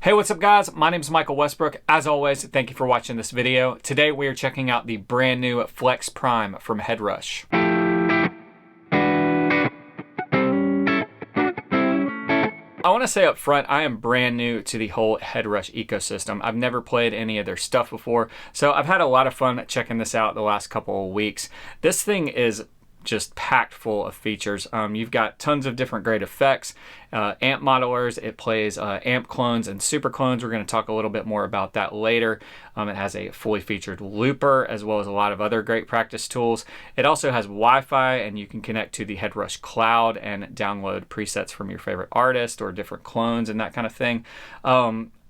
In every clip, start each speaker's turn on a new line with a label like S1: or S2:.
S1: Hey, what's up guys? My name is Michael Westbrook. As always, thank you for watching this video. Today we are checking out the brand new Flex Prime from Headrush. I want to say up front, I am brand new to the whole Headrush ecosystem. I've never played any of their stuff before, so I've had a lot of fun checking this out the last couple of weeks. This thing is just packed full of features. You've got tons of different great effects, amp modelers. It plays amp clones and super clones. We're going to talk a little bit more about that later. It has a fully featured looper as well as a lot of other great practice tools. It also has Wi-Fi, and you can connect to the Headrush cloud and download presets from your favorite artist or different clones and that kind of thing.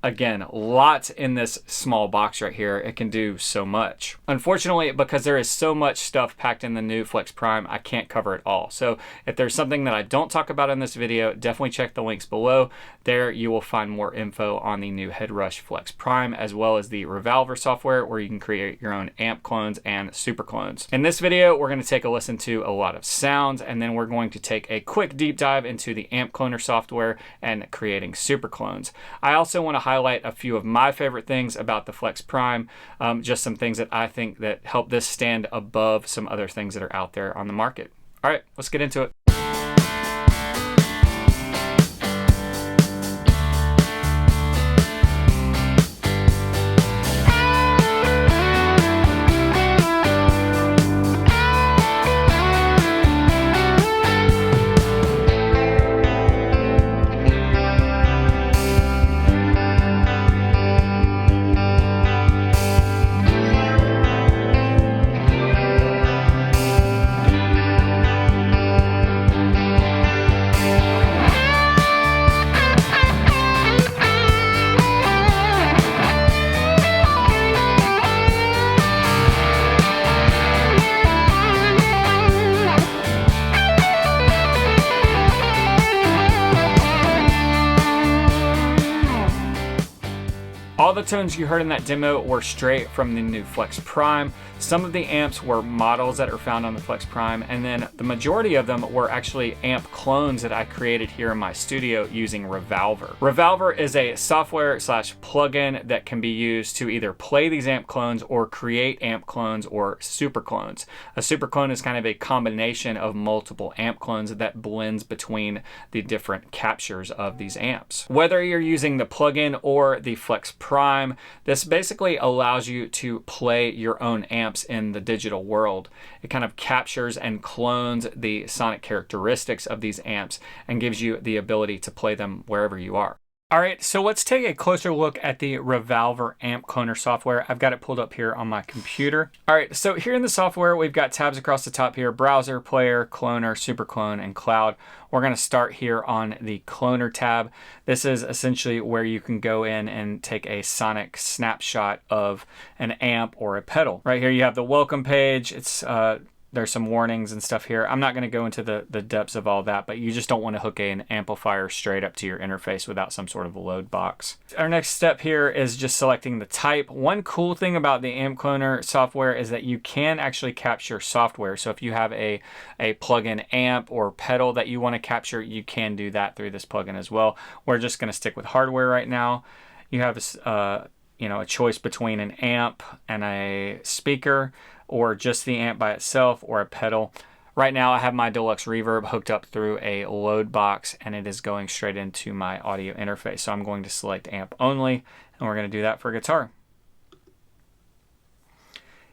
S1: Again, lots in this small box right here. It can do so much. Unfortunately, because there is so much stuff packed in the new Flex Prime, I can't cover it all. So if there's something that I don't talk about in this video, definitely check the links below. There you will find more info on the new Headrush Flex Prime, as well as the ReValver software where you can create your own amp clones and super clones. In this video, we're going to take a listen to a lot of sounds, and then we're going to take a quick deep dive into the amp cloner software and creating super clones. I also want to highlight a few of my favorite things about the Flex Prime, just some things that I think that help this stand above some other things that are out there on the market. All right, let's get into it. All the tones you heard in that demo were straight from the new Flex Prime. Some of the amps were models that are found on the Flex Prime, and then the majority of them were actually amp clones that I created here in my studio using ReValver. ReValver is a software slash plugin that can be used to either play these amp clones or create amp clones or super clones. A super clone is kind of a combination of multiple amp clones that blends between the different captures of these amps. Whether you're using the plugin or the Flex Prime, this basically allows you to play your own amps in the digital world. It kind of captures and clones the sonic characteristics of these amps and gives you the ability to play them wherever you are. All right, so let's take a closer look at the ReValver amp cloner software. I've got it pulled up here on my computer. All right, so here in the software, we've got tabs across the top here: browser, player, cloner, superclone, and cloud. We're gonna start here on the cloner tab. This is essentially where you can go in and take a sonic snapshot of an amp or a pedal. Right here, you have the welcome page. There's some warnings and stuff here. I'm not going to go into the depths of all that, but you just don't want to hook an amplifier straight up to your interface without some sort of a load box. Our next step here is just selecting the type. One cool thing about the amp cloner software is that you can actually capture software. So if you have a plug-in amp or pedal that you want to capture, you can do that through this plugin as well. We're just going to stick with hardware right now. You have a choice between an amp and a speaker, or just the amp by itself, or a pedal. Right now I have my Deluxe Reverb hooked up through a load box, and it is going straight into my audio interface. So I'm going to select amp only, and we're going to do that for guitar.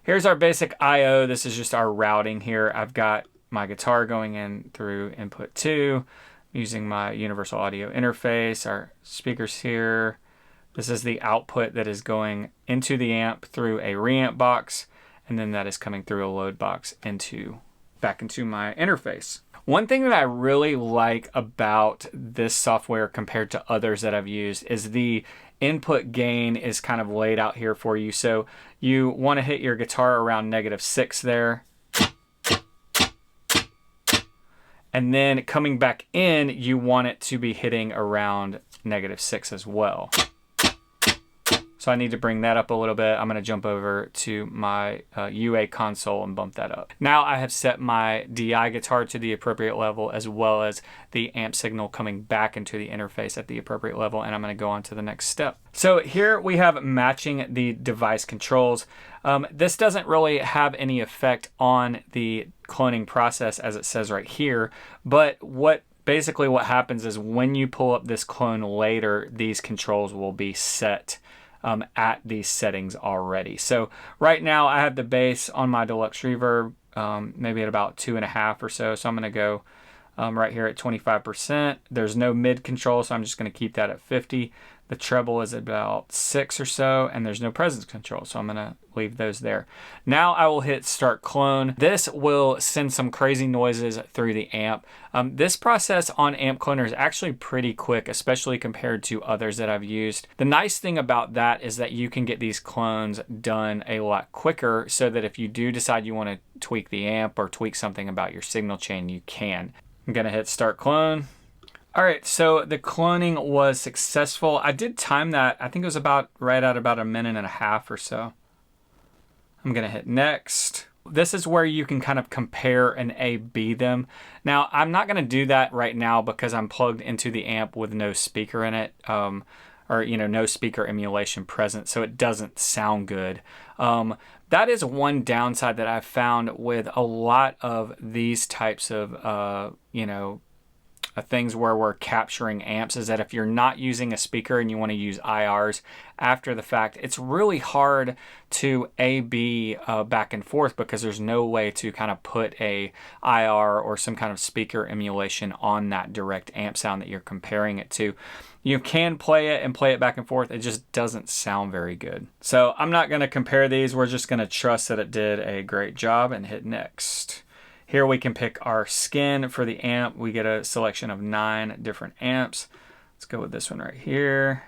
S1: Here's our basic I/O. This is just our routing here. I've got my guitar going in through input 2, using my universal audio interface, our speakers here. This is the output that is going into the amp through a reamp box, and then that is coming through a load box back into my interface. One thing that I really like about this software compared to others that I've used is the input gain is kind of laid out here for you. So you want to hit your guitar around -6 there. And then coming back in, you want it to be hitting around -6 as well. So I need to bring that up a little bit. I'm going to jump over to my UA console and bump that up. Now I have set my DI guitar to the appropriate level, as well as the amp signal coming back into the interface at the appropriate level, and I'm going to go on to the next step. So here we have matching the device controls. This doesn't really have any effect on the cloning process as it says right here, but basically what happens is when you pull up this clone later, these controls will be set at these settings already. So right now I have the bass on my Deluxe Reverb, maybe at about 2.5 or so. So I'm going to go right here at 25%. There's no mid control, so I'm just going to keep that at 50. The treble is about 6 or so, and there's no presence control, so I'm going to leave those there. Now I will hit Start Clone. This will send some crazy noises through the amp. This process on Amp Cloner is actually pretty quick, especially compared to others that I've used. The nice thing about that is that you can get these clones done a lot quicker, so that if you do decide you want to tweak the amp or tweak something about your signal chain, you can. I'm going to hit Start Clone. All right, so the cloning was successful. I did time that. I think it was right at about 1.5 minutes or so. I'm gonna hit next. This is where you can kind of compare and A/B them. Now, I'm not gonna do that right now because I'm plugged into the amp with no speaker in it, or no speaker emulation present, so it doesn't sound good. That is one downside that I've found with a lot of these types of, things where we're capturing amps, is that if you're not using a speaker and you want to use IRs after the fact, it's really hard to A/B back and forth because there's no way to kind of put a IR or some kind of speaker emulation on that direct amp sound that you're comparing it to. You can play it and play it back and forth. It just doesn't sound very good. So I'm not going to compare these. We're just going to trust that it did a great job and hit next. Here we can pick our skin for the amp. We get a selection of 9 different amps. Let's go with this one right here.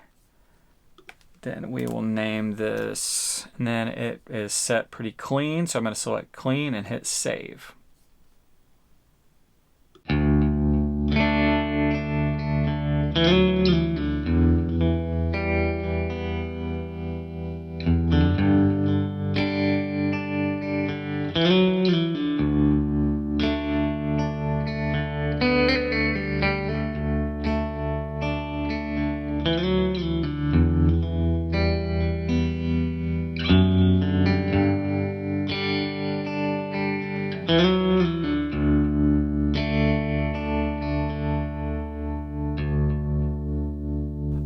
S1: Then we will name this, and then it is set pretty clean. So I'm going to select clean and hit save.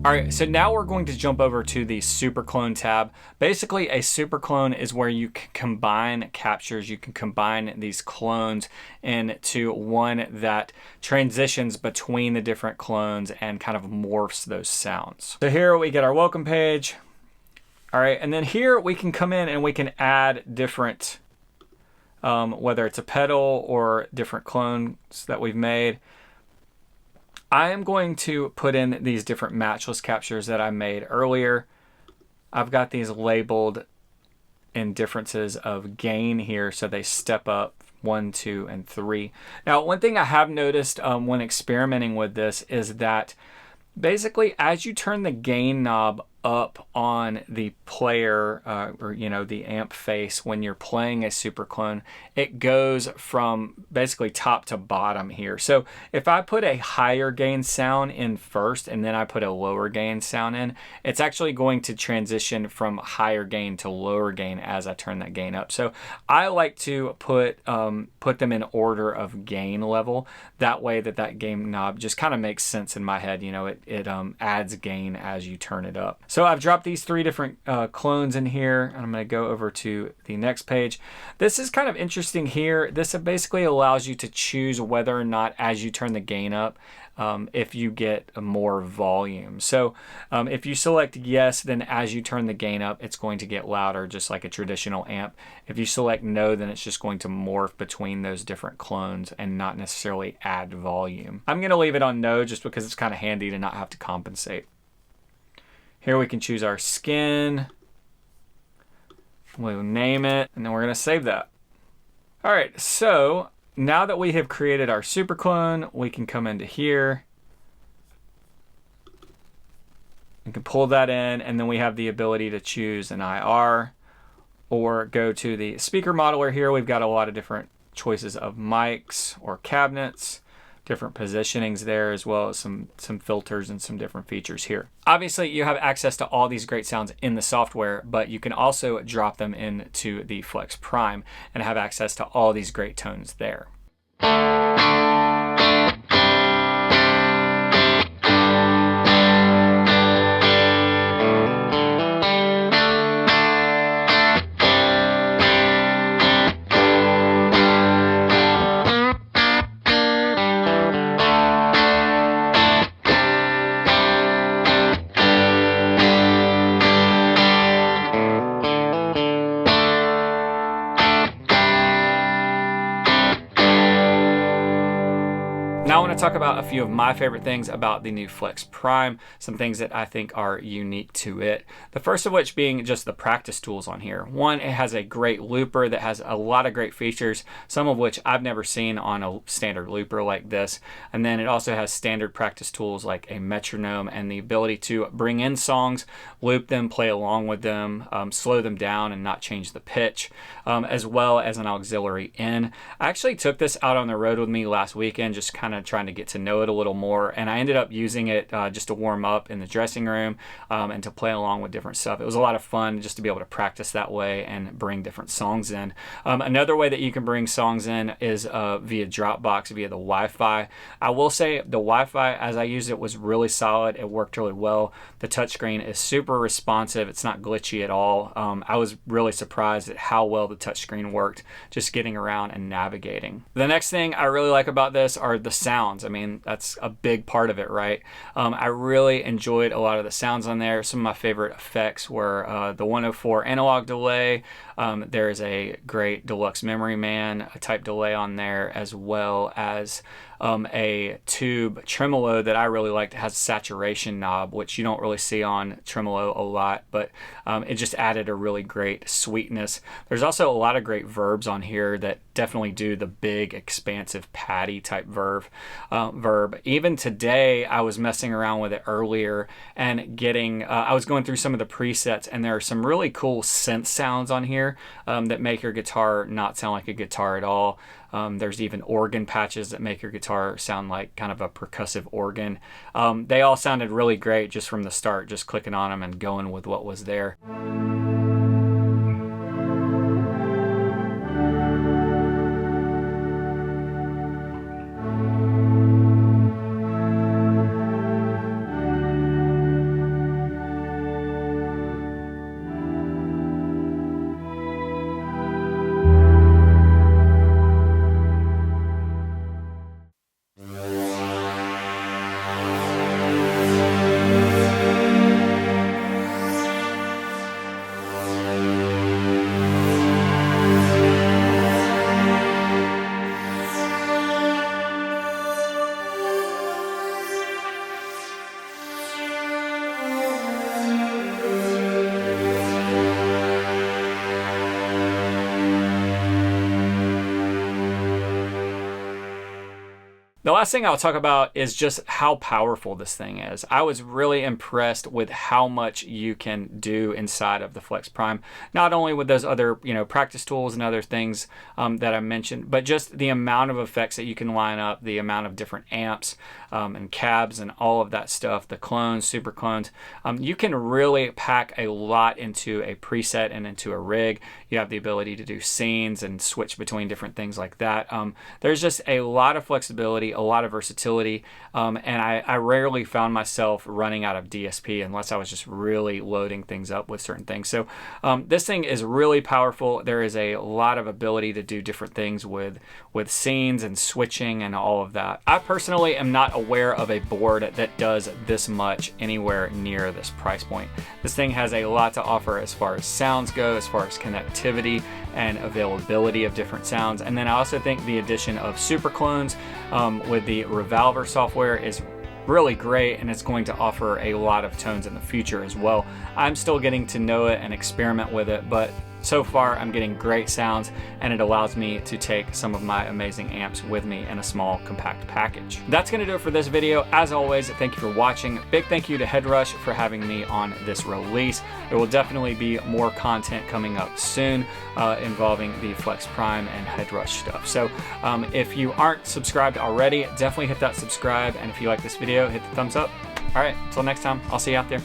S1: All right, so now we're going to jump over to the SuperClone tab. Basically, a SuperClone is where you can combine captures. You can combine these clones into one that transitions between the different clones and kind of morphs those sounds. So here we get our welcome page. All right, and then here we can come in and we can add different, whether it's a pedal or different clones that we've made. I am going to put in these different matchless captures that I made earlier. I've got these labeled in differences of gain here, so they step up 1, 2, and 3. Now, one thing I have noticed when experimenting with this is that basically as you turn the gain knob up on the player or the amp face when you're playing a SuperClone, it goes from basically top to bottom here. So if I put a higher gain sound in first and then I put a lower gain sound in, it's actually going to transition from higher gain to lower gain as I turn that gain up. So I like to put them in order of gain level. That way that gain knob just kind of makes sense in my head. It adds gain as you turn it up. So I've dropped these 3 different clones in here, and I'm going to go over to the next page. This is kind of interesting here. This basically allows you to choose whether or not as you turn the gain up, if you get more volume. So if you select yes, then as you turn the gain up, it's going to get louder, just like a traditional amp. If you select no, then it's just going to morph between those different clones and not necessarily add volume. I'm going to leave it on no just because it's kind of handy to not have to compensate. Here we can choose our skin. We'll name it, and then we're going to save that. All right, so now that we have created our SuperClone, we can come into here You can pull that in, and then we have the ability to choose an IR or go to the speaker modeler here. We've got a lot of different choices of mics or cabinets, different positionings there, as well as some filters and some different features here. Obviously, you have access to all these great sounds in the software, but you can also drop them into the Flex Prime and have access to all these great tones there. Now I want to talk about a few of my favorite things about the new Flex Prime, some things that I think are unique to it. The first of which being just the practice tools on here. One, it has a great looper that has a lot of great features, some of which I've never seen on a standard looper like this. And then it also has standard practice tools like a metronome and the ability to bring in songs, loop them, play along with them, slow them down and not change the pitch, as well as an auxiliary in. I actually took this out on the road with me last weekend, just kind of trying to get to know it a little more, and I ended up using it just to warm up in the dressing room and to play along with different stuff. It was a lot of fun just to be able to practice that way and bring different songs in. Another way that you can bring songs in is via Dropbox, via the Wi-Fi. I will say the Wi-Fi, as I used it, was really solid. It worked really well. The touchscreen is super responsive. It's not glitchy at all. I was really surprised at how well the touchscreen worked, just getting around and navigating. The next thing I really like about this are the sounds. I mean, that's a big part of it, right? I really enjoyed a lot of the sounds on there. Some of my favorite effects were the 104 analog delay. There's a great Deluxe Memory Man type delay on there, as well as a tube tremolo that I really liked. It has a saturation knob, which you don't really see on tremolo a lot, but it just added a really great sweetness. There's also a lot of great verbs on here that definitely do the big, expansive, patty type verb. Even today, I was messing around with it earlier and getting, I was going through some of the presets, and there are some really cool synth sounds on here that make your guitar not sound like a guitar at all. There's even organ patches that make your guitar sound like kind of a percussive organ. They all sounded really great just from the start, just clicking on them and going with what was there. The last thing I'll talk about is just how powerful this thing is. I was really impressed with how much you can do inside of the Flex Prime, not only with those other practice tools and other things that I mentioned, but just the amount of effects that you can line up, the amount of different amps and cabs and all of that stuff, the clones, super clones. You can really pack a lot into a preset and into a rig. You have the ability to do scenes and switch between different things like that. There's just a lot of flexibility, a lot of versatility, and I rarely found myself running out of DSP unless I was just really loading things up with certain things. So this thing is really powerful. There is a lot of ability to do different things with scenes and switching and all of that. I personally am not aware of a board that does this much anywhere near this price point. This thing has a lot to offer as far as sounds go, as far as connectivity and availability of different sounds. And then I also think the addition of SuperClones with the ReValver software is really great, and it's going to offer a lot of tones in the future as well. I'm still getting to know it and experiment with it, but so far I'm getting great sounds, and it allows me to take some of my amazing amps with me in a small compact package. That's gonna do it for this video. As always, thank you for watching. Big thank you to Headrush for having me on this release. There will definitely be more content coming up soon involving the Flex Prime and Headrush stuff. So if you aren't subscribed already, definitely hit that subscribe, and if you like this video, hit the thumbs up. All right, until next time, I'll see you out there.